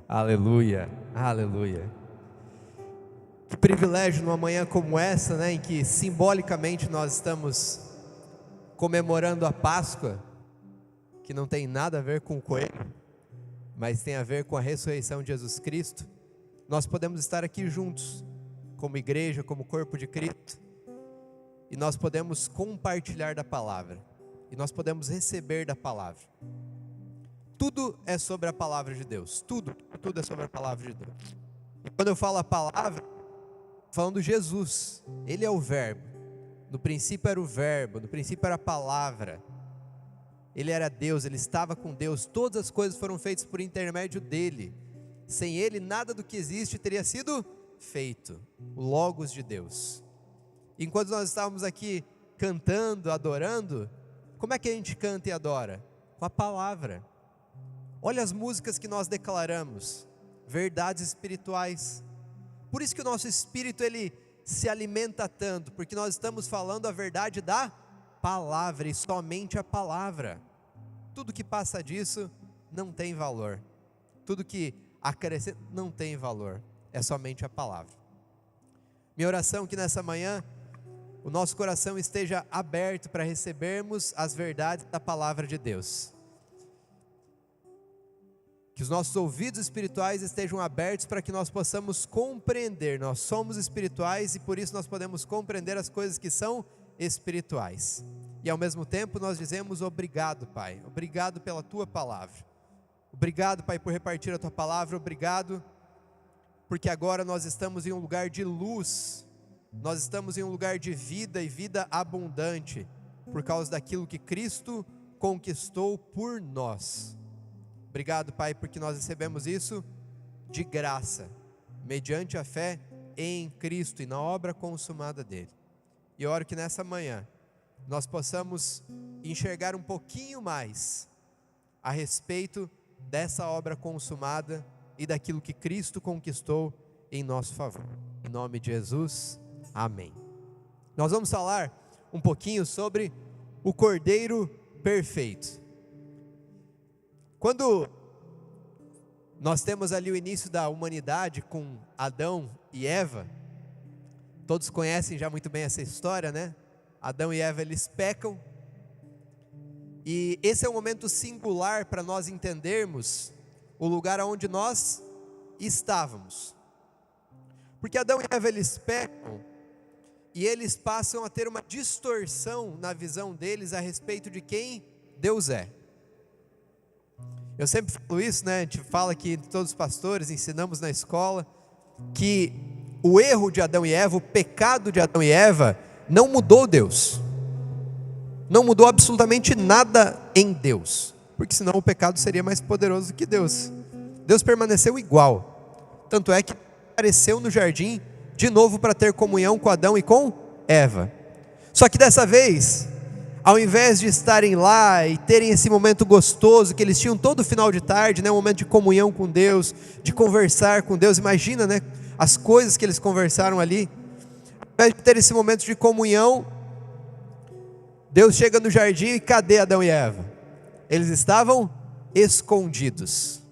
Aleluia, aleluia. Que privilégio numa manhã como essa, né, em que simbolicamente nós estamos comemorando a Páscoa, que não tem nada a ver com o coelho, mas tem a ver com a ressurreição de Jesus Cristo. Nós podemos estar aqui juntos, como igreja, como corpo de Cristo, e nós podemos compartilhar da palavra, e nós podemos receber da palavra. Tudo é sobre a palavra de Deus, tudo é sobre a palavra de Deus. E quando eu falo a palavra, falando Jesus, Ele é o verbo. No princípio era o verbo, no princípio era a palavra. Ele era Deus, Ele estava com Deus, todas as coisas foram feitas por intermédio dEle. Sem Ele nada do que existe teria sido feito, o Logos de Deus. Enquanto nós estávamos aqui cantando, adorando, como é que a gente canta e adora? Com a palavra. Olha as músicas que nós declaramos, verdades espirituais. Por isso que o nosso espírito ele se alimenta tanto, porque nós estamos falando a verdade da palavra e somente a palavra. Tudo que passa disso não tem valor. Tudo que acrescenta não tem valor, é somente a palavra. Minha oração é que nessa manhã o nosso coração esteja aberto para recebermos as verdades da palavra de Deus. Que os nossos ouvidos espirituais estejam abertos para que nós possamos compreender. Nós somos espirituais e por isso nós podemos compreender as coisas que são espirituais. E ao mesmo tempo nós dizemos obrigado, Pai. Obrigado pela Tua palavra. Obrigado, Pai, por repartir a Tua palavra. Obrigado porque agora nós estamos em um lugar de luz. Nós estamos em um lugar de vida e vida abundante por causa daquilo que Cristo conquistou por nós. Obrigado, Pai, porque nós recebemos isso de graça, mediante a fé em Cristo e na obra consumada dEle. E eu oro que nessa manhã nós possamos enxergar um pouquinho mais a respeito dessa obra consumada e daquilo que Cristo conquistou em nosso favor. Em nome de Jesus, amém. Nós vamos falar um pouquinho sobre o Cordeiro Perfeito. Quando nós temos ali o início da humanidade com Adão e Eva, todos conhecem já muito bem essa história, né? Adão e Eva, eles pecam, e esse é um momento singular para nós entendermos o lugar onde nós estávamos. Porque Adão e Eva, eles pecam, e eles passam a ter uma distorção na visão deles a respeito de quem Deus é. Eu sempre falo isso, né? A gente fala que todos os pastores ensinamos na escola que o erro de Adão e Eva, o pecado de Adão e Eva, não mudou Deus. Não mudou absolutamente nada em Deus. Porque senão o pecado seria mais poderoso que Deus. Deus permaneceu igual. Tanto é que apareceu no jardim de novo para ter comunhão com Adão e com Eva. Só que dessa vez, ao invés de estarem lá e terem esse momento gostoso que eles tinham todo final de tarde, né, um momento de comunhão com Deus, de conversar com Deus, imagina, né, as coisas que eles conversaram ali. Ao invés de ter esse momento de comunhão, Deus chega no jardim e cadê Adão e Eva? Eles estavam escondidos.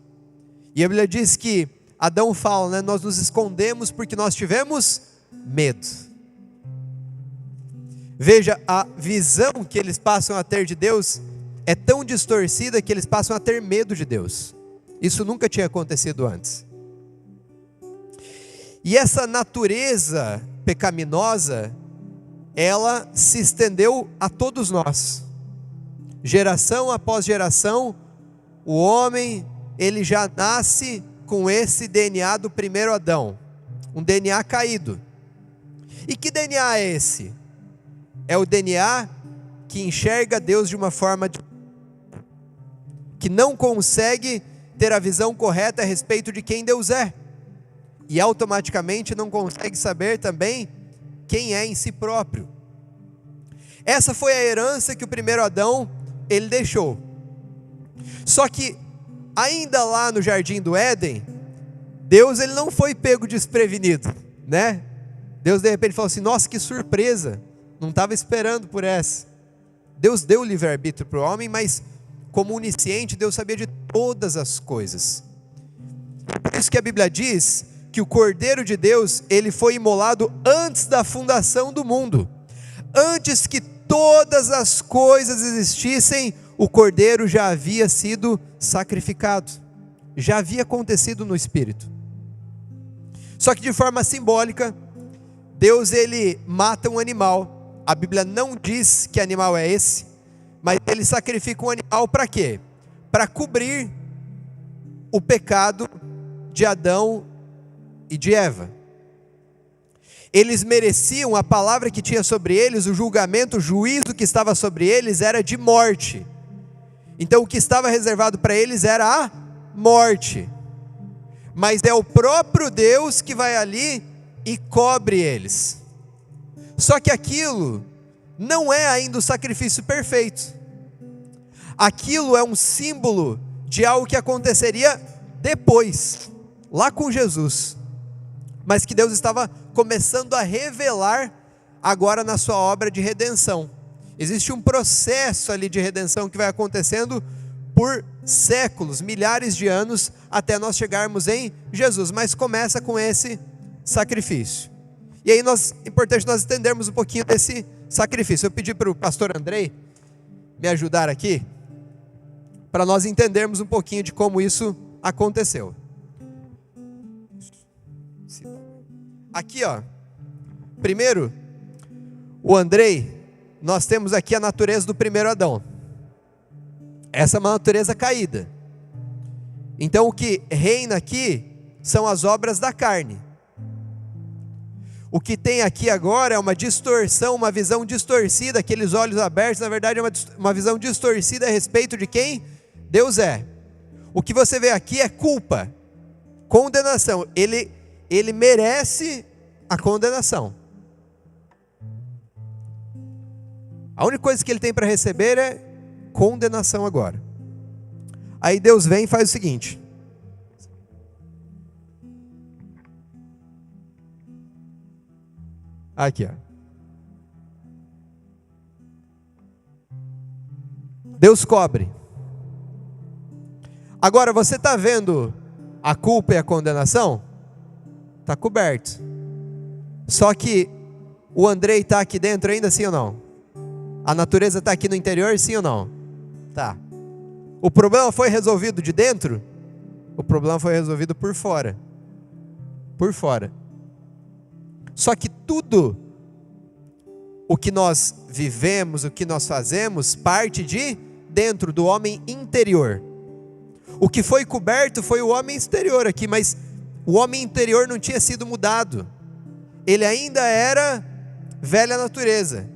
E a Bíblia diz que Adão fala, né, nós nos escondemos porque nós tivemos medo. Veja, a visão que eles passam a ter de Deus é tão distorcida que eles passam a ter medo de Deus. Isso nunca tinha acontecido antes. E essa natureza pecaminosa, ela se estendeu a todos nós. Geração após geração, o homem, ele já nasce com esse DNA do primeiro Adão. Um DNA caído. E que DNA é esse? É o DNA que enxerga Deus de uma forma que não consegue ter a visão correta a respeito de quem Deus é. E automaticamente não consegue saber também quem é em si próprio. Essa foi a herança que o primeiro Adão, ele deixou. Só que ainda lá no jardim do Éden, Deus ele não foi pego desprevenido, né? Deus de repente falou assim, nossa, que surpresa. Não estava esperando por essa. Deus deu livre-arbítrio para o homem, mas como onisciente, Deus sabia de todas as coisas. isso que a Bíblia diz que o Cordeiro de Deus, ele foi imolado antes da fundação do mundo. Antes que todas as coisas existissem, o Cordeiro já havia sido sacrificado. Já havia acontecido no Espírito. Só que de forma simbólica, Deus ele mata um animal. A Bíblia não diz que animal é esse, mas ele sacrifica um animal para quê? Para cobrir o pecado de Adão e de Eva. Eles mereciam, a palavra que tinha sobre eles, o julgamento, o juízo que estava sobre eles era de morte. Então o que estava reservado para eles era a morte. Mas é o próprio Deus que vai ali e cobre eles. Só que aquilo não é ainda o sacrifício perfeito. Aquilo é um símbolo de algo que aconteceria depois, lá com Jesus, mas que Deus estava começando a revelar agora na sua obra de redenção. Existe um processo ali de redenção que vai acontecendo por séculos, milhares de anos, até nós chegarmos em Jesus, mas começa com esse sacrifício. E aí é importante nós entendermos um pouquinho desse sacrifício. Eu pedi para o pastor Andrei me ajudar aqui, para nós entendermos um pouquinho de como isso aconteceu. Aqui primeiro, o Andrei, nós temos aqui a natureza do primeiro Adão. Essa é uma natureza caída. Então o que reina aqui são as obras da carne. O que tem aqui agora é uma distorção, uma visão distorcida, aqueles olhos abertos, na verdade é uma visão distorcida a respeito de quem Deus é. O que você vê aqui é culpa, condenação. Ele merece a condenação. A única coisa que ele tem para receber é condenação agora. Aí Deus vem e faz o seguinte: aqui, Deus cobre. Agora você está vendo a culpa e a condenação? Está coberto. Só que o Andrei está aqui dentro ainda, sim ou não? A natureza está aqui no interior, sim ou não? Tá. O problema foi resolvido de dentro? O problema foi resolvido por fora. Por fora. Só que tudo o que nós vivemos, o que nós fazemos, parte de dentro do homem interior. O que foi coberto foi o homem exterior aqui, mas o homem interior não tinha sido mudado. Ele ainda era velha natureza.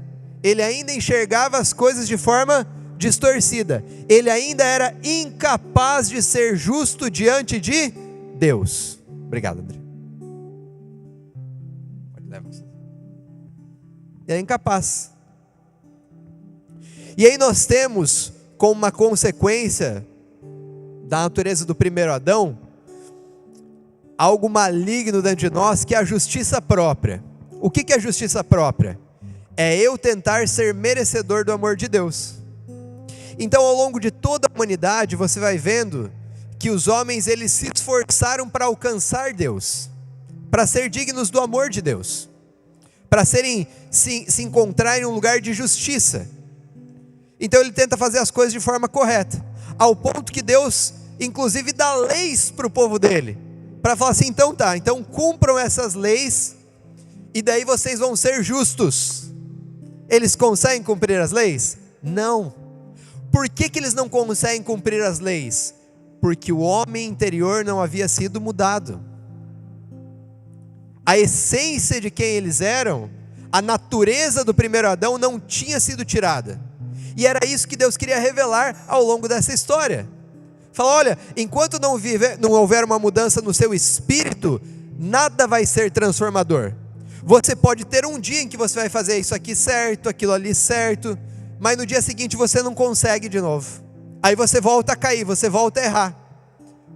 Ele ainda enxergava as coisas de forma distorcida. Ele ainda era incapaz de ser justo diante de Deus. Obrigado, André. Ele é incapaz. E aí nós temos, como uma consequência da natureza do primeiro Adão, algo maligno dentro de nós, que é a justiça própria. O que é a justiça própria? É eu tentar ser merecedor do amor de Deus. Então ao longo de toda a humanidade você vai vendo que os homens eles se esforçaram para alcançar Deus, para ser dignos do amor de Deus, para se encontrarem em um lugar de justiça. Então ele tenta fazer as coisas de forma correta, ao ponto que Deus inclusive dá leis para o povo dele, para falar assim: então cumpram essas leis, e daí vocês vão ser justos. Eles conseguem cumprir as leis? Não. Por que eles não conseguem cumprir as leis? Porque o homem interior não havia sido mudado. A essência de quem eles eram, a natureza do primeiro Adão não tinha sido tirada. E era isso que Deus queria revelar ao longo dessa história. Fala: olha, enquanto não houver uma mudança no seu espírito, nada vai ser transformador. Você pode ter um dia em que você vai fazer isso aqui certo, aquilo ali certo, mas no dia seguinte você não consegue de novo. Aí você volta a cair, você volta a errar.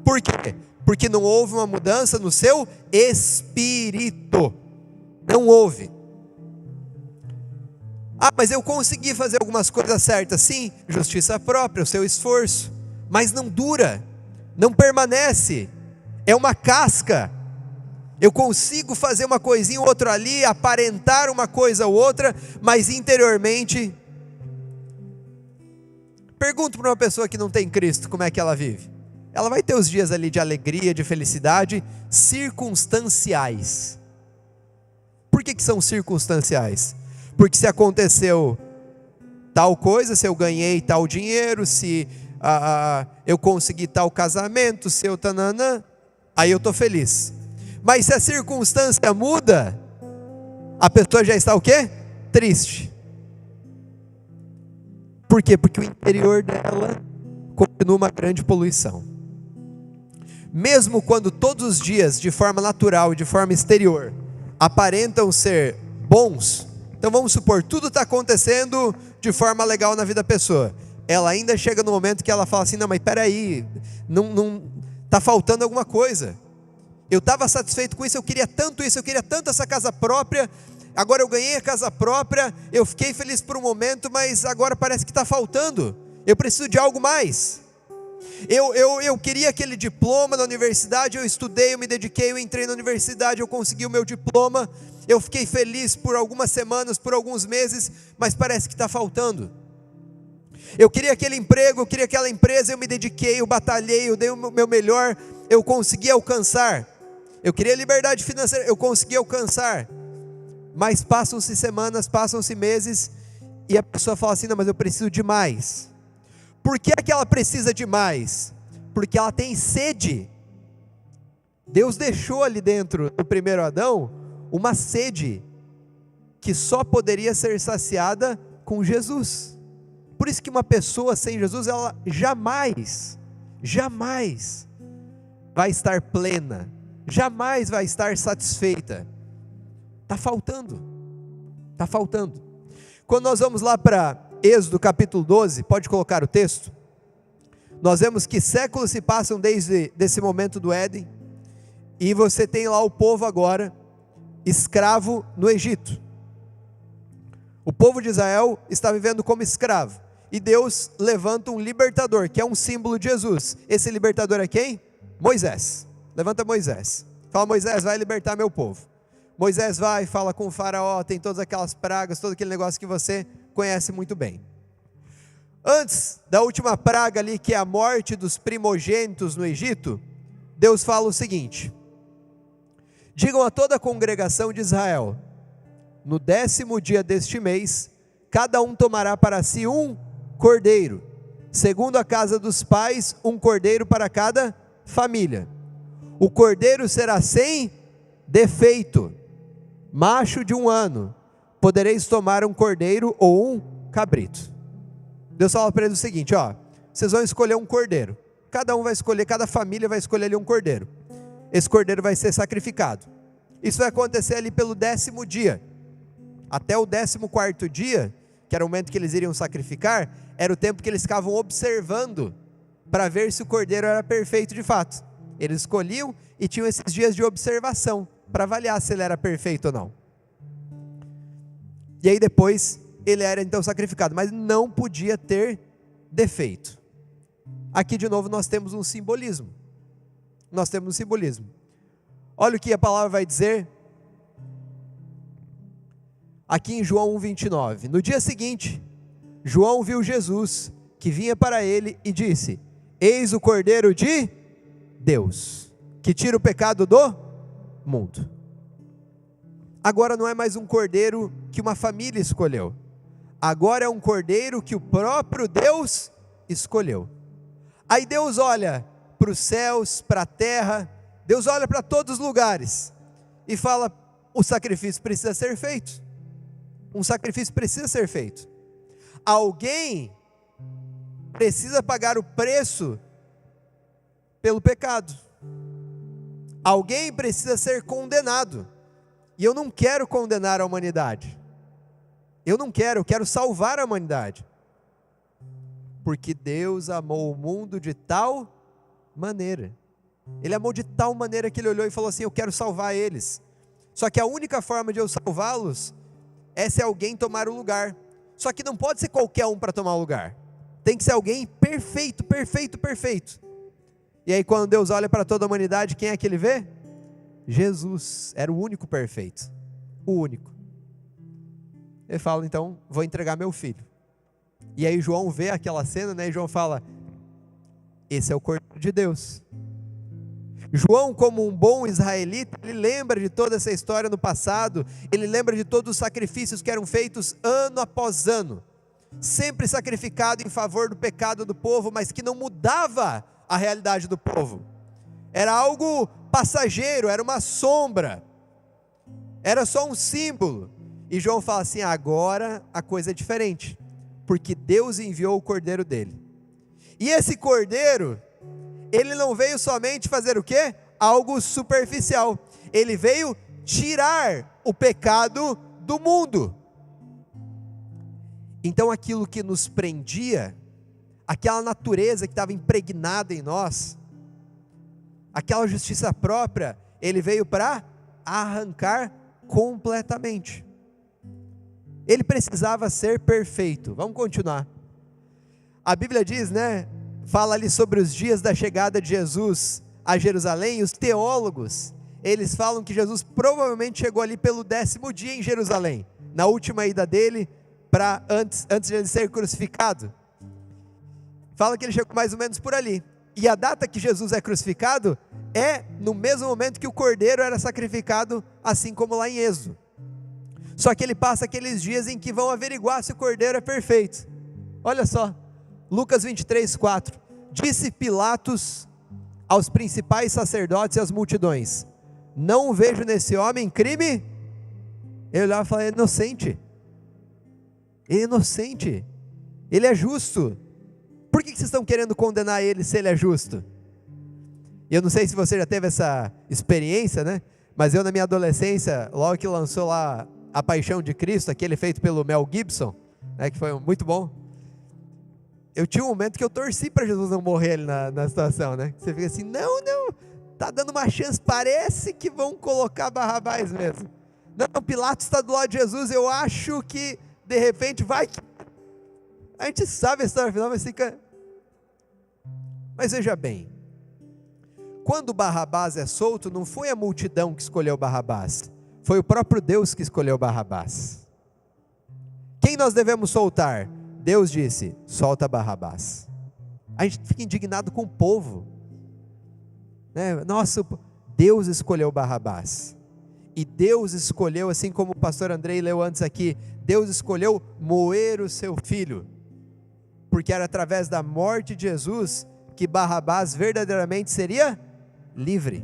Por quê? Porque não houve uma mudança no seu espírito. Não houve. Ah, mas eu consegui fazer algumas coisas certas. Sim, justiça própria, o seu esforço. Mas não dura, não permanece. é uma casca. Eu consigo fazer uma coisinha ou outra ali, aparentar uma coisa ou outra, mas interiormente... Pergunto para uma pessoa que não tem Cristo, como é que ela vive? Ela vai ter os dias ali de alegria, de felicidade, circunstanciais. Por que são circunstanciais? Porque se aconteceu tal coisa, se eu ganhei tal dinheiro, se eu consegui tal casamento, se eu tananã, aí eu estou feliz. Mas se a circunstância muda, a pessoa já está o quê? Triste. Por quê? Porque o interior dela continua uma grande poluição. Mesmo quando todos os dias, de forma natural e de forma exterior, aparentam ser bons, então vamos supor, tudo está acontecendo de forma legal na vida da pessoa. Ela ainda chega no momento que ela fala assim, não, mas peraí, não está faltando alguma coisa. Eu estava satisfeito com isso, eu queria tanto isso, eu queria tanto essa casa própria, agora eu ganhei a casa própria, eu fiquei feliz por um momento, mas agora parece que está faltando, eu preciso de algo mais. Eu queria aquele diploma da universidade, eu estudei, eu me dediquei, eu entrei na universidade, eu consegui o meu diploma, eu fiquei feliz por algumas semanas, por alguns meses, mas parece que está faltando. Eu queria aquele emprego, eu queria aquela empresa, eu me dediquei, eu batalhei, eu dei o meu melhor, eu consegui alcançar. Eu queria liberdade financeira, eu consegui alcançar. Mas passam-se semanas, passam-se meses, e a pessoa fala assim, não, mas eu preciso de mais. Por que é que ela precisa de mais? Porque ela tem sede. Deus deixou ali dentro do primeiro Adão uma sede que só poderia ser saciada com Jesus. Por isso que uma pessoa sem Jesus, ela jamais vai estar plena, jamais vai estar satisfeita. Está faltando. Quando nós vamos lá para Êxodo capítulo 12, pode colocar o texto, nós vemos que séculos se passam desde esse momento do Éden, e você tem lá o povo agora, escravo no Egito. O povo de Israel está vivendo como escravo, e Deus levanta um libertador, que é um símbolo de Jesus. Esse libertador é quem? Moisés. Levanta Moisés, fala, Moisés, vai libertar meu povo. Moisés vai, fala com o faraó, tem todas aquelas pragas, todo aquele negócio que você conhece muito bem. Antes da última praga ali, que é a morte dos primogênitos no Egito, Deus fala o seguinte: digam a toda a congregação de Israel, no 10º dia deste mês, cada um tomará para si um cordeiro, segundo a casa dos pais, um cordeiro para cada família. O cordeiro será sem defeito, macho de 1 ano. Podereis tomar um cordeiro ou um cabrito. Deus fala para eles o seguinte, vocês vão escolher um cordeiro, cada um vai escolher, cada família vai escolher ali um cordeiro. Esse cordeiro vai ser sacrificado. Isso vai acontecer ali pelo 10º dia, até o 14º dia, que era o momento que eles iriam sacrificar, era o tempo que eles ficavam observando, para ver se o cordeiro era perfeito de fato. Eles escolhiam e tinham esses dias de observação, para avaliar se ele era perfeito ou não. E aí depois, ele era então sacrificado, mas não podia ter defeito. Aqui de novo nós temos um simbolismo. Olha o que a palavra vai dizer, aqui em João 1,29. No dia seguinte, João viu Jesus, que vinha para ele, e disse: eis o Cordeiro de Deus, que tira o pecado do mundo. Agora não é mais um cordeiro que uma família escolheu, agora é um cordeiro que o próprio Deus escolheu. Aí Deus olha para os céus, para a terra, Deus olha para todos os lugares e fala: o sacrifício precisa ser feito. Um sacrifício precisa ser feito. Alguém precisa pagar o preço pelo pecado. Alguém precisa ser condenado. E eu não quero condenar a humanidade. Eu quero salvar a humanidade. Porque Deus amou o mundo de tal maneira. Ele amou de tal maneira que Ele olhou e falou assim: eu quero salvar eles. Só que a única forma de eu salvá-los é se alguém tomar o lugar. Só que não pode ser qualquer um para tomar o lugar. Tem que ser alguém perfeito. E aí quando Deus olha para toda a humanidade, quem é que ele vê? Jesus, era o único perfeito, o único. Ele fala, então, vou entregar meu filho. E aí João vê aquela cena, né, e João fala, esse é o Cordeiro de Deus. João, como um bom israelita, ele lembra de toda essa história no passado, ele lembra de todos os sacrifícios que eram feitos ano após ano, sempre sacrificado em favor do pecado do povo, mas que não mudava a realidade do povo, era algo passageiro, era uma sombra, era só um símbolo. E João fala assim, agora a coisa é diferente, porque Deus enviou o Cordeiro dele, e esse Cordeiro, ele não veio somente fazer o quê? Algo superficial. Ele veio tirar o pecado do mundo. Então aquilo que nos prendia, aquela natureza que estava impregnada em nós, aquela justiça própria, ele veio para arrancar completamente. Ele precisava ser perfeito. Vamos continuar. A Bíblia diz, né? Fala ali sobre os dias da chegada de Jesus a Jerusalém. Os teólogos, eles falam que Jesus provavelmente chegou ali pelo 10º dia em Jerusalém, na última ida dele, antes de ele ser crucificado. Fala que ele chegou mais ou menos por ali, e a data que Jesus é crucificado, é no mesmo momento que o Cordeiro era sacrificado, assim como lá em Êxodo. Só que ele passa aqueles dias em que vão averiguar se o Cordeiro é perfeito. Olha só, Lucas 23:4, disse Pilatos aos principais sacerdotes e às multidões, não vejo nesse homem crime. Ele olhava e falava, ele é inocente, ele é justo, por que vocês estão querendo condenar ele se ele é justo? Eu não sei se você já teve essa experiência, né? Mas eu na minha adolescência, logo que lançou lá A Paixão de Cristo, aquele feito pelo Mel Gibson, né, que foi muito bom, eu tinha um momento que eu torci para Jesus não morrer ali na situação, né? Você fica assim, não, tá dando uma chance, parece que vão colocar Barrabás mesmo. Não, Pilatos está do lado de Jesus, eu acho que de repente vai. A gente sabe a história final, mas fica. Mas veja bem, quando Barrabás é solto, não foi a multidão que escolheu Barrabás, foi o próprio Deus que escolheu Barrabás. Quem nós devemos soltar? Deus disse, solta Barrabás. A gente fica indignado com o povo, né? Nossa, Deus escolheu Barrabás, e Deus escolheu, assim como o pastor Andrei leu antes aqui, Deus escolheu moer o seu filho, porque era através da morte de Jesus, que Barrabás verdadeiramente seria livre,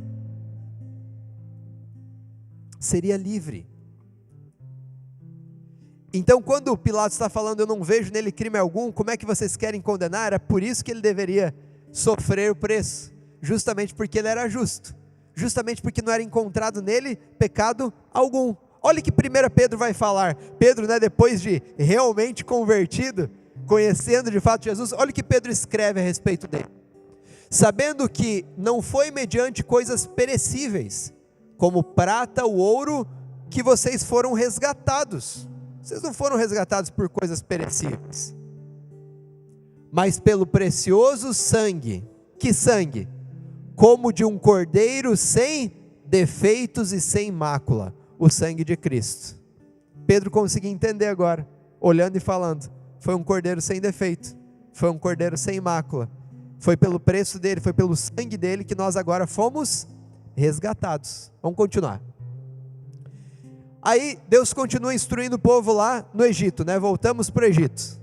Então quando Pilatos está falando, eu não vejo nele crime algum, como é que vocês querem condenar? Era por isso que ele deveria sofrer o preço, justamente porque ele era justo, justamente porque não era encontrado nele pecado algum. Olha o que 1 Pedro vai falar, Pedro, né, depois de realmente convertido, conhecendo de fato Jesus, olha o que Pedro escreve a respeito dele, sabendo que não foi mediante coisas perecíveis, como prata ou ouro, que vocês foram resgatados. Vocês não foram resgatados por coisas perecíveis, mas pelo precioso sangue. Que sangue? Como de um cordeiro sem defeitos e sem mácula, o sangue de Cristo. Pedro conseguiu entender agora, olhando e falando, foi um cordeiro sem defeito, foi um cordeiro sem mácula, foi pelo preço dele, foi pelo sangue dele que nós agora fomos resgatados. Vamos continuar. Aí Deus continua instruindo o povo lá no Egito, né? Voltamos para o Egito,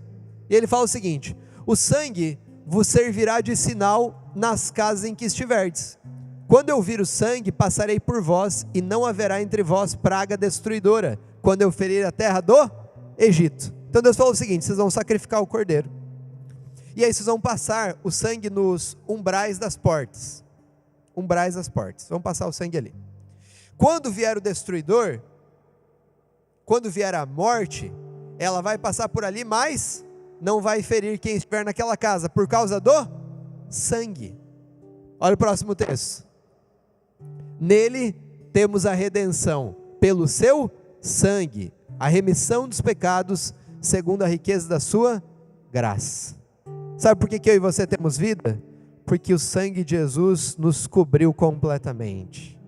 e ele fala o seguinte, o sangue vos servirá de sinal nas casas em que estiverdes, quando eu vir o sangue, passarei por vós, e não haverá entre vós praga destruidora, quando eu ferir a terra do Egito. Então Deus falou o seguinte, vocês vão sacrificar o cordeiro, e aí vocês vão passar o sangue nos umbrais das portas, vão passar o sangue ali. Quando vier o destruidor, quando vier a morte, ela vai passar por ali, mas não vai ferir quem estiver naquela casa, por causa do sangue. Olha o próximo texto, nele temos a redenção, pelo seu sangue, a remissão dos pecados, segundo a riqueza da sua graça. Sabe por que eu e você temos vida? Porque o sangue de Jesus nos cobriu completamente.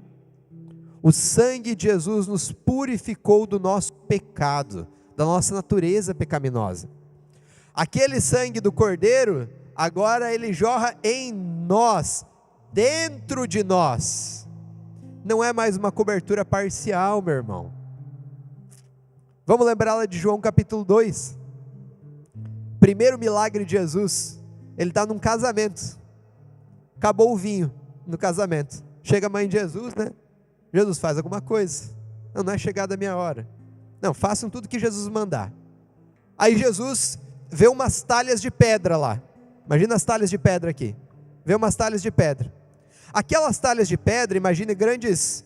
O sangue de Jesus nos purificou do nosso pecado, da nossa natureza pecaminosa. Aquele sangue do Cordeiro, agora ele jorra em nós, dentro de nós. Não é mais uma cobertura parcial, meu irmão. Vamos lembrar lá de João capítulo 2. Primeiro milagre de Jesus. Ele está num casamento. Acabou o vinho no casamento. Chega a mãe de Jesus, né? Jesus, faz alguma coisa. Não é chegada a minha hora. Não, façam tudo que Jesus mandar. Aí Jesus vê umas talhas de pedra lá. Imagina as talhas de pedra aqui. Vê umas talhas de pedra. Aquelas talhas de pedra, imagine grandes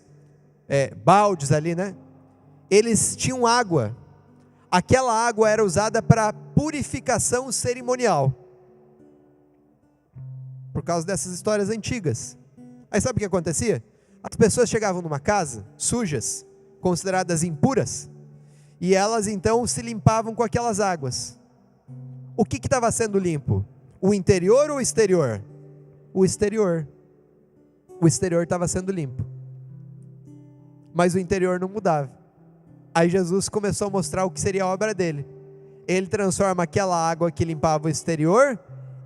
baldes ali, né? Eles tinham água. Aquela água era usada para purificação cerimonial. Por causa dessas histórias antigas. Aí sabe o que acontecia? As pessoas chegavam numa casa, sujas, consideradas impuras, e elas então se limpavam com aquelas águas. O que estava sendo limpo? O interior ou o exterior? O exterior. O exterior estava sendo limpo. Mas o interior não mudava. Aí Jesus começou a mostrar o que seria a obra dele. Ele transforma aquela água que limpava o exterior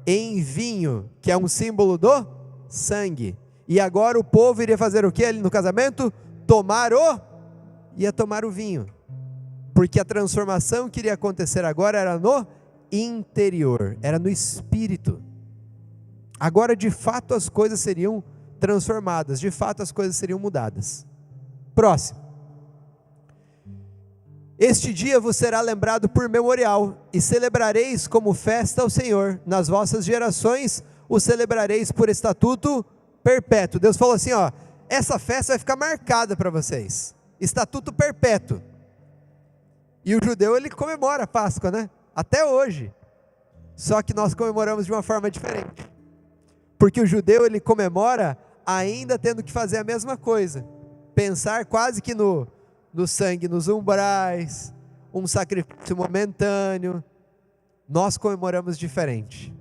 em vinho, que é um símbolo do sangue. E agora o povo iria fazer o que ali no casamento? Ia tomar o vinho. Porque a transformação que iria acontecer agora era no interior, era no espírito. Agora de fato as coisas seriam transformadas, de fato as coisas seriam mudadas. Próximo. Este dia vos será lembrado por memorial, e celebrareis como festa ao Senhor. Nas vossas gerações o celebrareis por estatuto perpétuo. Deus falou assim, ó, essa festa vai ficar marcada para vocês. Estatuto perpétuo. E o judeu, ele comemora a Páscoa, né? Até hoje. Só que nós comemoramos de uma forma diferente. Porque o judeu, ele comemora ainda tendo que fazer a mesma coisa. Pensar quase que no sangue nos umbrais, um sacrifício momentâneo. Nós comemoramos diferente.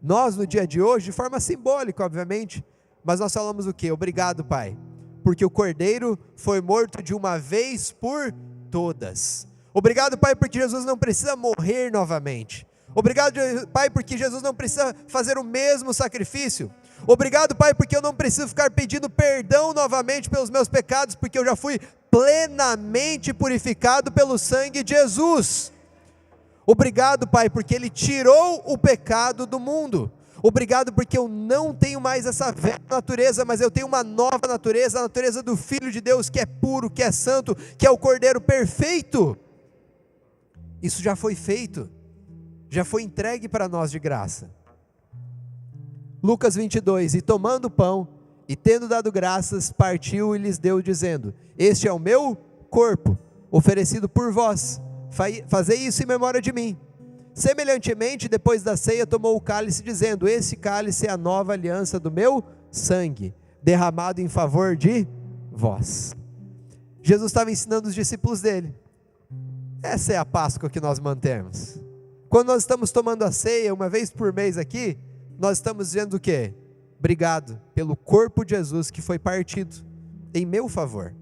Nós no dia de hoje, de forma simbólica obviamente, mas nós falamos o quê? Obrigado, Pai, porque o Cordeiro foi morto de uma vez por todas. Obrigado, Pai, porque Jesus não precisa morrer novamente. Obrigado, Pai, porque Jesus não precisa fazer o mesmo sacrifício. Obrigado, Pai, porque eu não preciso ficar pedindo perdão novamente pelos meus pecados, porque eu já fui plenamente purificado pelo sangue de Jesus. Obrigado, Pai, porque Ele tirou o pecado do mundo. Obrigado porque eu não tenho mais essa velha natureza, mas eu tenho uma nova natureza, a natureza do Filho de Deus, que é puro, que é santo, que é o Cordeiro perfeito. Isso já foi feito, já foi entregue para nós de graça. Lucas 22, e tomando o pão, e tendo dado graças, partiu e lhes deu, dizendo, este é o meu corpo, oferecido por vós, fazei isso em memória de mim. Semelhantemente, depois da ceia, tomou o cálice, dizendo, esse cálice é a nova aliança do meu sangue, derramado em favor de vós. Jesus estava ensinando os discípulos dele. Essa é a Páscoa que nós mantemos. Quando nós estamos tomando a ceia, uma vez por mês aqui, nós estamos dizendo o quê? Obrigado pelo corpo de Jesus que foi partido em meu favor,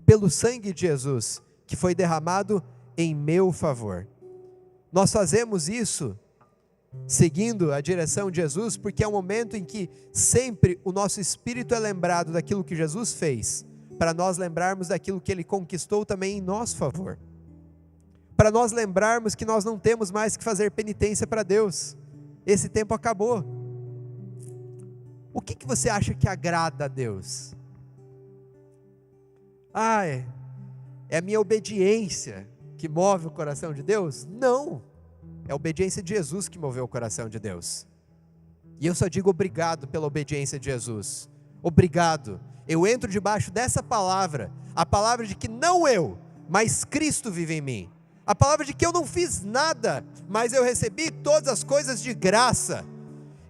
pelo sangue de Jesus que foi derramado em meu favor. Nós fazemos isso seguindo a direção de Jesus, porque é um momento em que sempre o nosso espírito é lembrado daquilo que Jesus fez, para nós lembrarmos daquilo que Ele conquistou também em nosso favor, para nós lembrarmos que nós não temos mais que fazer penitência para Deus, esse tempo acabou. O que você acha que agrada a Deus? É a minha obediência que move o coração de Deus? Não, é a obediência de Jesus que moveu o coração de Deus. E eu só digo obrigado pela obediência de Jesus. Obrigado. Eu entro debaixo dessa palavra, a palavra de que não eu, mas Cristo vive em mim. A palavra de que eu não fiz nada, mas eu recebi todas as coisas de graça.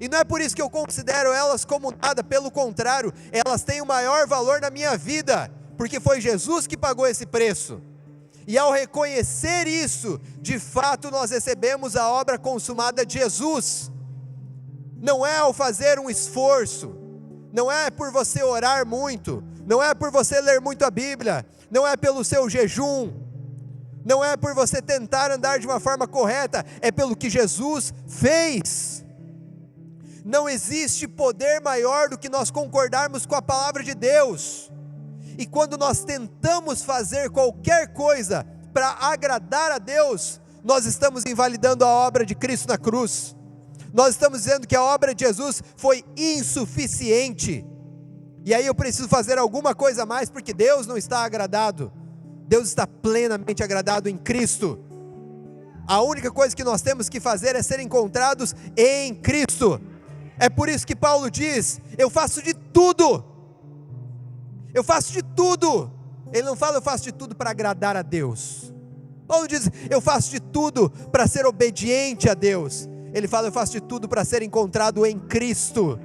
E não é por isso que eu considero elas como nada, pelo contrário, elas têm o maior valor na minha vida, porque foi Jesus que pagou esse preço. E ao reconhecer isso, de fato nós recebemos a obra consumada de Jesus. não é ao fazer um esforço, não é por você orar muito, não é por você ler muito a Bíblia, não é pelo seu jejum, não é por você tentar andar de uma forma correta, é pelo que Jesus fez. Não existe poder maior do que nós concordarmos com a palavra de Deus. E quando nós tentamos fazer qualquer coisa para agradar a Deus, nós estamos invalidando a obra de Cristo na cruz. Nós estamos dizendo que a obra de Jesus foi insuficiente. E aí eu preciso fazer alguma coisa a mais, porque Deus não está agradado. Deus está plenamente agradado em Cristo. A única coisa que nós temos que fazer é ser encontrados em Cristo. É por isso que Paulo diz: eu faço de tudo. Eu faço de tudo. Ele não fala eu faço de tudo para agradar a Deus. Paulo diz eu faço de tudo para ser obediente a Deus. Ele fala eu faço de tudo para ser encontrado em Cristo.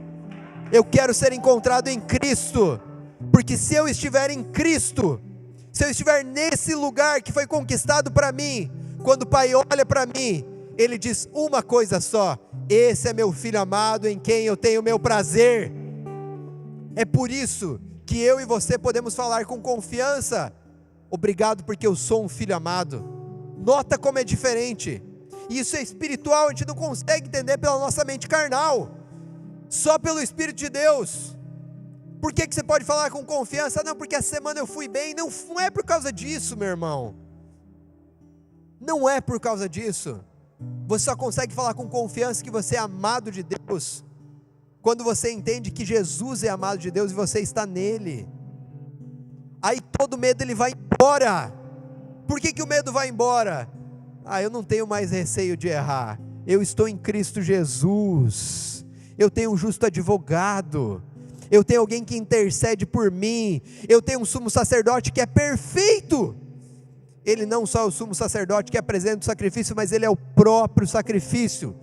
Eu quero ser encontrado em Cristo, porque se eu estiver em Cristo, se eu estiver nesse lugar que foi conquistado para mim, quando o Pai olha para mim, Ele diz uma coisa só: esse é meu filho amado em quem eu tenho meu prazer. É por isso que eu e você podemos falar com confiança: obrigado porque eu sou um filho amado. Nota como é diferente. Isso é espiritual, a gente não consegue entender pela nossa mente carnal, só pelo Espírito de Deus. Por que você pode falar com confiança? Não, porque essa semana eu fui bem. Não, não é por causa disso, meu irmão. Não é por causa disso. Você só consegue falar com confiança que você é amado de Deus quando você entende que Jesus é amado de Deus e você está nele. Aí todo medo ele vai embora. Por que o medo vai embora? Eu não tenho mais receio de errar. Eu estou em Cristo Jesus. Eu tenho um justo advogado. Eu tenho alguém que intercede por mim. Eu tenho um sumo sacerdote que é perfeito. Ele não só é o sumo sacerdote que apresenta o sacrifício, mas ele é o próprio sacrifício.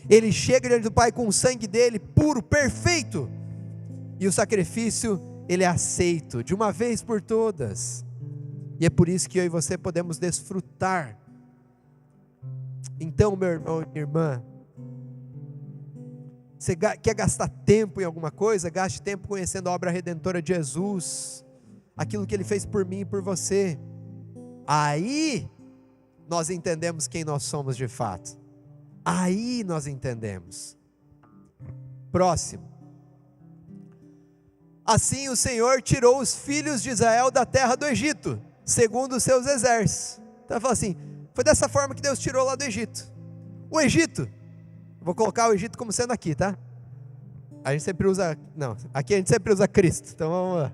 Ele chega diante do Pai com o sangue dele, puro, perfeito. E o sacrifício, ele é aceito, de uma vez por todas. E é por isso que eu e você podemos desfrutar. Então, meu irmão e minha irmã, você quer gastar tempo em alguma coisa? Gaste tempo conhecendo a obra redentora de Jesus, aquilo que Ele fez por mim e por você. Aí nós entendemos quem nós somos de fato. Aí nós entendemos. Próximo. Assim o Senhor tirou os filhos de Israel da terra do Egito, segundo os seus exércitos. Então ele fala assim: foi dessa forma que Deus tirou lá do Egito. O Egito, vou colocar o Egito como sendo aqui, tá? A gente sempre usa, não, aqui a gente sempre usa Cristo, então vamos lá.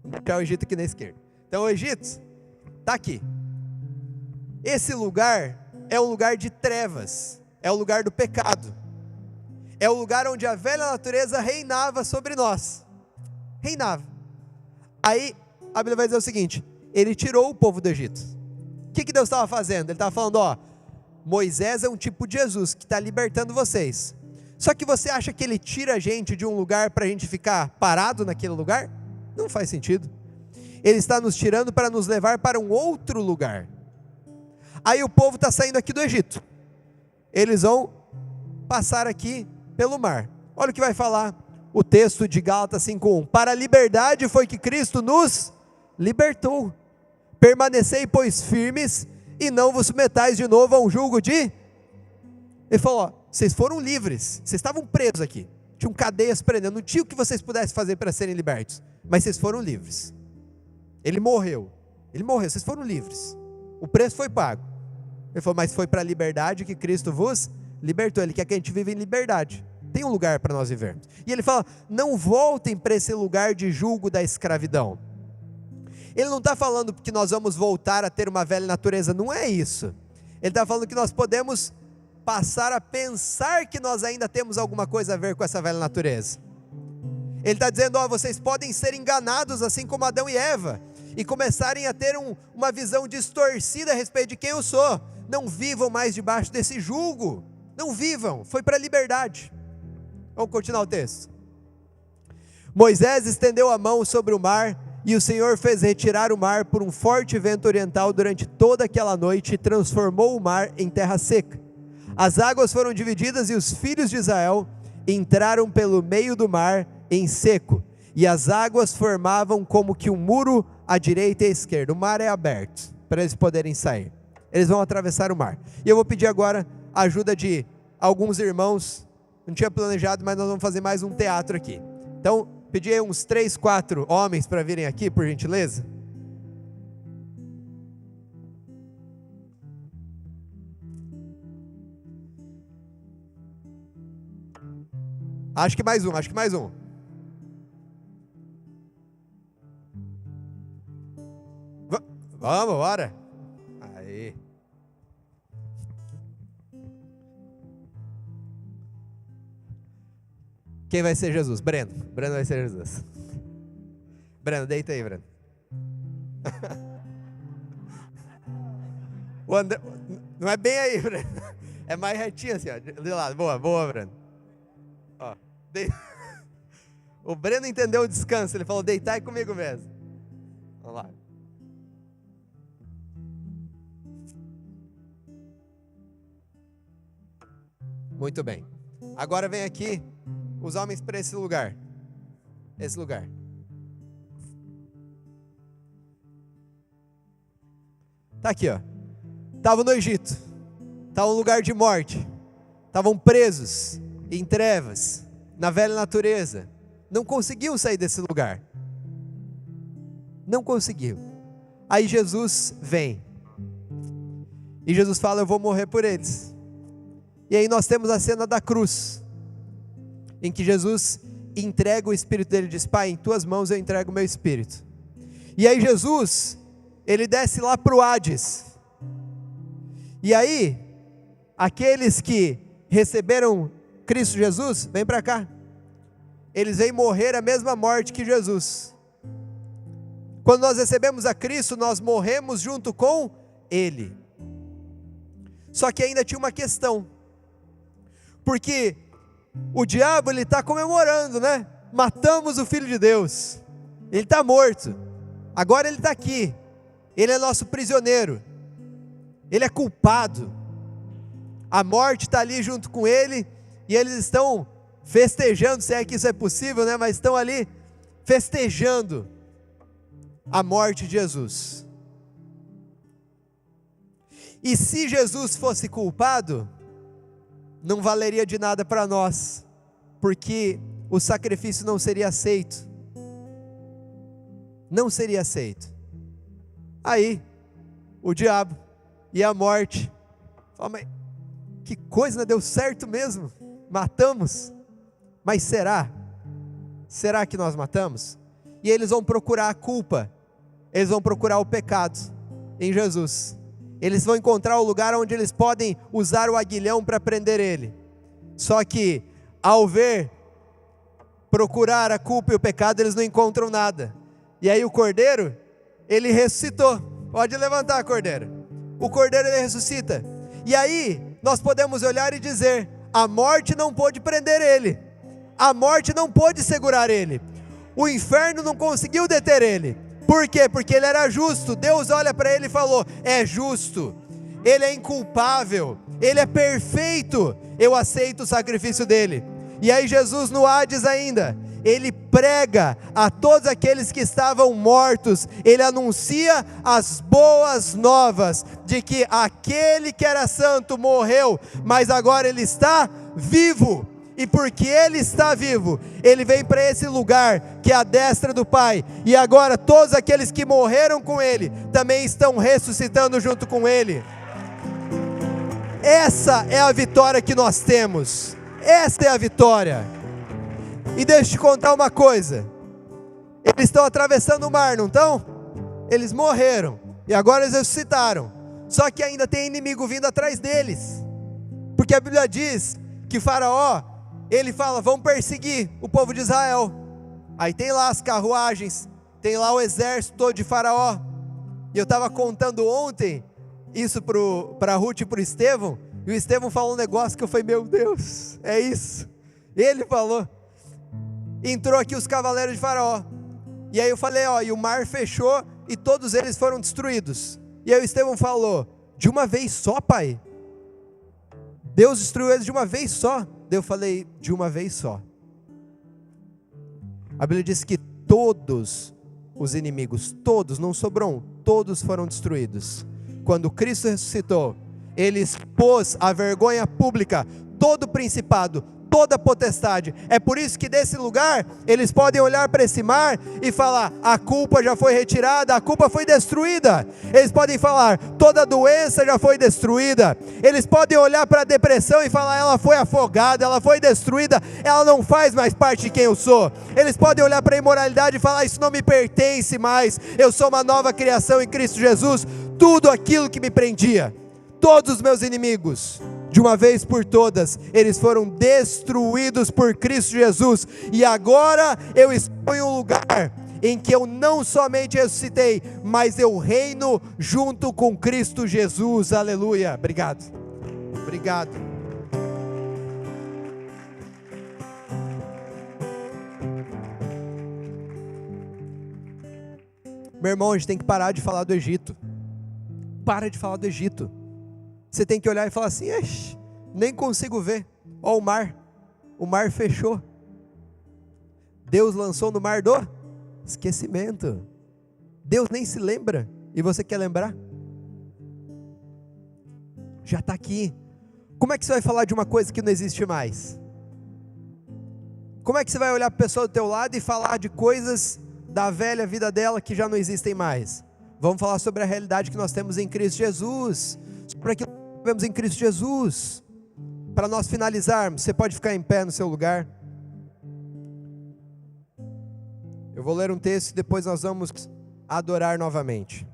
Vou deixar o Egito aqui na esquerda. Então o Egito está aqui. Esse lugar é um lugar de trevas, é o lugar do pecado, é o lugar onde a velha natureza reinava sobre nós, reinava. Aí a Bíblia vai dizer o seguinte: Ele tirou o povo do Egito. O que Deus estava fazendo? Ele estava falando: Moisés é um tipo de Jesus que está libertando vocês. Só que você acha que Ele tira a gente de um lugar para a gente ficar parado naquele lugar? Não faz sentido. Ele está nos tirando para nos levar para um outro lugar. Aí o povo está saindo aqui do Egito. Eles vão passar aqui pelo mar. Olha o que vai falar o texto de Gálatas 5:1. Para a liberdade foi que Cristo nos libertou. Permanecei, pois, firmes, e não vos submetais de novo a um jugo de... Ele falou: vocês foram livres, vocês estavam presos aqui, tinham cadeias prendendo, não tinha o que vocês pudessem fazer para serem libertos, mas vocês foram livres. Ele morreu, vocês foram livres, o preço foi pago. Ele falou: mas foi para a liberdade que Cristo vos libertou. Ele quer que a gente viva em liberdade, tem um lugar para nós vivermos. E ele fala: não voltem para esse lugar de jugo da escravidão. Ele não está falando que nós vamos voltar a ter uma velha natureza, não é isso. Ele está falando que nós podemos passar a pensar que nós ainda temos alguma coisa a ver com essa velha natureza. Ele está dizendo: vocês podem ser enganados assim como Adão e Eva, e começarem a ter uma visão distorcida a respeito de quem eu sou. Não vivam mais debaixo desse jugo, não vivam, foi para a liberdade. Vamos continuar o texto. Moisés estendeu a mão sobre o mar, e o Senhor fez retirar o mar por um forte vento oriental durante toda aquela noite, e transformou o mar em terra seca. As águas foram divididas e os filhos de Israel entraram pelo meio do mar em seco, e as águas formavam como que um muro à direita e à esquerda. O mar é aberto para eles poderem sair. Eles vão atravessar o mar. E eu vou pedir agora a ajuda de alguns irmãos. Não tinha planejado, mas nós vamos fazer mais um teatro aqui. Então, pedi aí uns 3, 4 homens para virem aqui, por gentileza. Acho que mais um. Vamos, bora. Aí. Quem vai ser Jesus? Breno. Breno vai ser Jesus. Breno, deita aí, Breno. O André, não é bem aí, Breno. É mais retinho assim, ó. De lado. Boa, Breno. Ó, o Breno entendeu o descanso. Ele falou: deitar é comigo mesmo. Vamos lá. Muito bem. Agora vem aqui os homens para esse lugar. Esse lugar. Tá aqui, ó. Estavam no Egito. Estavam no lugar de morte. Estavam presos em trevas, na velha natureza. Não conseguiam sair desse lugar. Não conseguiu. Aí Jesus vem. E Jesus fala: eu vou morrer por eles. E aí nós temos a cena da cruz, em que Jesus entrega o Espírito dele e diz: Pai, em tuas mãos eu entrego o meu Espírito. E aí Jesus, ele desce lá para o Hades. E aí, aqueles que receberam Cristo Jesus, vem para cá. Eles vêm morrer a mesma morte que Jesus. Quando nós recebemos a Cristo, nós morremos junto com Ele. Só que ainda tinha uma questão. Porque o diabo, ele está comemorando, né? Matamos o Filho de Deus. Ele está morto. Agora ele está aqui. Ele é nosso prisioneiro. Ele é culpado. A morte está ali junto com ele. E eles estão festejando, se é que isso é possível, né? Mas estão ali festejando a morte de Jesus. E se Jesus fosse culpado, não valeria de nada para nós, porque o sacrifício não seria aceito. Não seria aceito. Aí, o diabo e a morte falam: mas que coisa, né? Deu certo mesmo, matamos. Mas será? Será que nós matamos? E eles vão procurar a culpa, eles vão procurar o pecado em Jesus. Eles vão encontrar o lugar onde eles podem usar o aguilhão para prender ele. Só que, ao procurar a culpa e o pecado, eles não encontram nada. E aí o cordeiro, ele ressuscitou. Pode levantar, cordeiro. O cordeiro, ele ressuscita. E aí, nós podemos olhar e dizer: a morte não pôde prender ele. A morte não pôde segurar ele. O inferno não conseguiu deter ele. Por quê? Porque ele era justo. Deus olha para ele e falou: é justo, ele é inculpável, ele é perfeito, eu aceito o sacrifício dele. E aí Jesus no Hades ainda, ele prega a todos aqueles que estavam mortos, ele anuncia as boas novas, de que aquele que era santo morreu, mas agora ele está vivo. E porque ele está vivo, ele vem para esse lugar que é a destra do Pai. E agora todos aqueles que morreram com ele também estão ressuscitando junto com ele. Essa é a vitória que nós temos. Esta é a vitória. E deixa eu te contar uma coisa. Eles estão atravessando o mar, não estão? Eles morreram e agora eles ressuscitaram. Só que ainda tem inimigo vindo atrás deles. Porque a Bíblia diz que Faraó, ele fala: vão perseguir o povo de Israel. Aí tem lá as carruagens, tem lá o exército todo de Faraó. E eu estava contando ontem isso para Ruth e para o Estevão. E o Estevão falou um negócio que eu falei: meu Deus, é isso. Ele falou. Entrou aqui os cavaleiros de Faraó. E aí eu falei: ó, e o mar fechou e todos eles foram destruídos. E aí o Estevão falou: de uma vez só, pai? Deus destruiu eles de uma vez só. Eu falei, de uma vez só. A Bíblia diz que todos os inimigos, todos, não sobrou um, todos foram destruídos. Quando Cristo ressuscitou, Ele expôs a vergonha pública, todo principado, toda potestade. É por isso que desse lugar, eles podem olhar para esse mar e falar, a culpa já foi retirada, a culpa foi destruída. Eles podem falar, toda doença já foi destruída. Eles podem olhar para a depressão e falar, ela foi afogada, ela foi destruída, ela não faz mais parte de quem eu sou. Eles podem olhar para a imoralidade e falar, isso não me pertence mais, eu sou uma nova criação em Cristo Jesus. Tudo aquilo que me prendia, todos os meus inimigos, de uma vez por todas, eles foram destruídos por Cristo Jesus. E agora eu estou em um lugar em que eu não somente ressuscitei, mas eu reino junto com Cristo Jesus. Aleluia. Obrigado. Obrigado. Meu irmão, a gente tem que parar de falar do Egito. Para de falar do Egito. Você tem que olhar e falar assim, nem consigo ver, ó o mar fechou, Deus lançou no mar do esquecimento, Deus nem se lembra, e você quer lembrar? Já está aqui. Como é que você vai falar de uma coisa que não existe mais? Como é que você vai olhar para a pessoa do teu lado e falar de coisas da velha vida dela que já não existem mais? Vamos falar sobre a realidade que nós temos em Cristo Jesus, sobre aquilo que vemos em Cristo Jesus. Para nós finalizarmos, você pode ficar em pé no seu lugar. Eu vou ler um texto e depois nós vamos adorar novamente.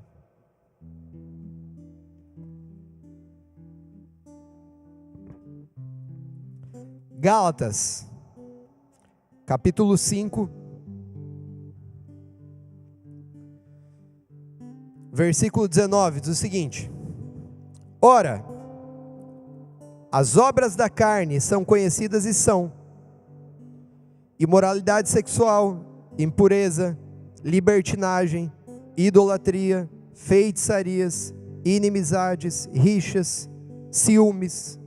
Gálatas, capítulo 5, versículo 19, diz o seguinte: ora, as obras da carne são conhecidas e são imoralidade sexual, impureza, libertinagem, idolatria, feitiçarias, inimizades, rixas, ciúmes,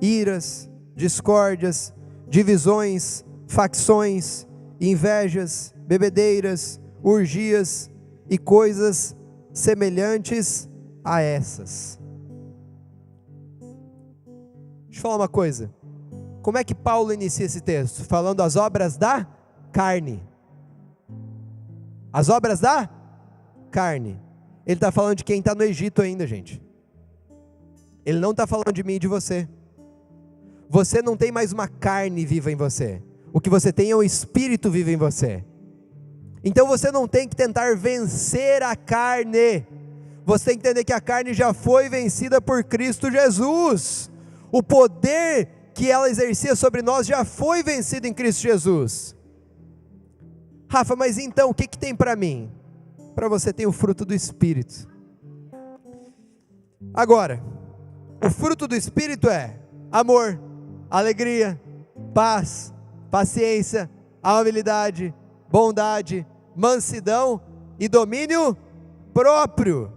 iras, discórdias, divisões, facções, invejas, bebedeiras, orgias e coisas semelhantes a essas. Deixa eu falar uma coisa. Como é que Paulo inicia esse texto? Falando as obras da carne. As obras da carne. Ele está falando de quem está no Egito ainda, gente. Ele não está falando de mim e de você. Você não tem mais uma carne viva em você. O que você tem é um espírito vivo em você. Então você não tem que tentar vencer a carne. Você tem que entender que a carne já foi vencida por Cristo Jesus. O poder que ela exercia sobre nós já foi vencido em Cristo Jesus. Rafa, mas então o que tem para mim? Para você tem o fruto do Espírito. Agora, o fruto do Espírito é amor, alegria, paz, paciência, amabilidade, bondade, mansidão e domínio próprio.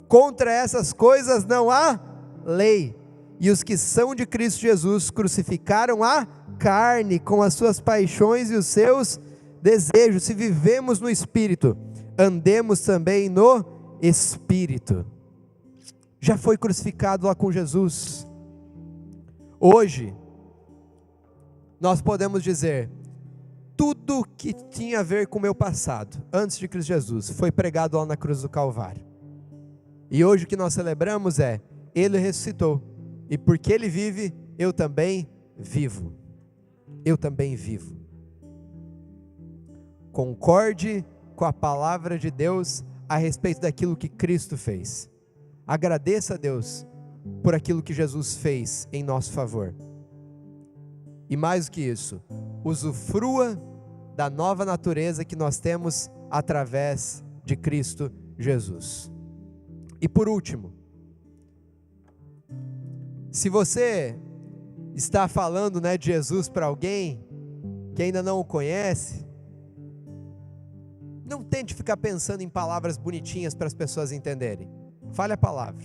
Contra essas coisas não há lei. E os que são de Cristo Jesus crucificaram a carne com as suas paixões e os seus desejos. Se vivemos no Espírito, andemos também no Espírito. Já foi crucificado lá com Jesus. Hoje, nós podemos dizer, tudo que tinha a ver com o meu passado, antes de Cristo Jesus, foi pregado lá na cruz do Calvário. E hoje o que nós celebramos é, Ele ressuscitou. E porque Ele vive, eu também vivo. Eu também vivo. Concorde com a palavra de Deus a respeito daquilo que Cristo fez. Agradeça a Deus por aquilo que Jesus fez em nosso favor. E mais do que isso, usufrua da nova natureza que nós temos através de Cristo Jesus. E por último, se você está falando, de Jesus para alguém que ainda não o conhece, não tente ficar pensando em palavras bonitinhas para as pessoas entenderem. Fale a palavra.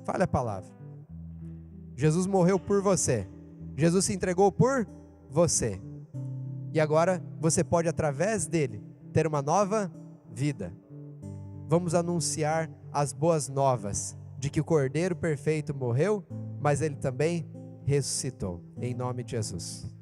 Fale a palavra. Jesus morreu por você. Jesus se entregou por você. E agora você pode, através dele, ter uma nova vida. Vamos anunciar as boas novas de que o Cordeiro perfeito morreu, mas ele também ressuscitou. Em nome de Jesus.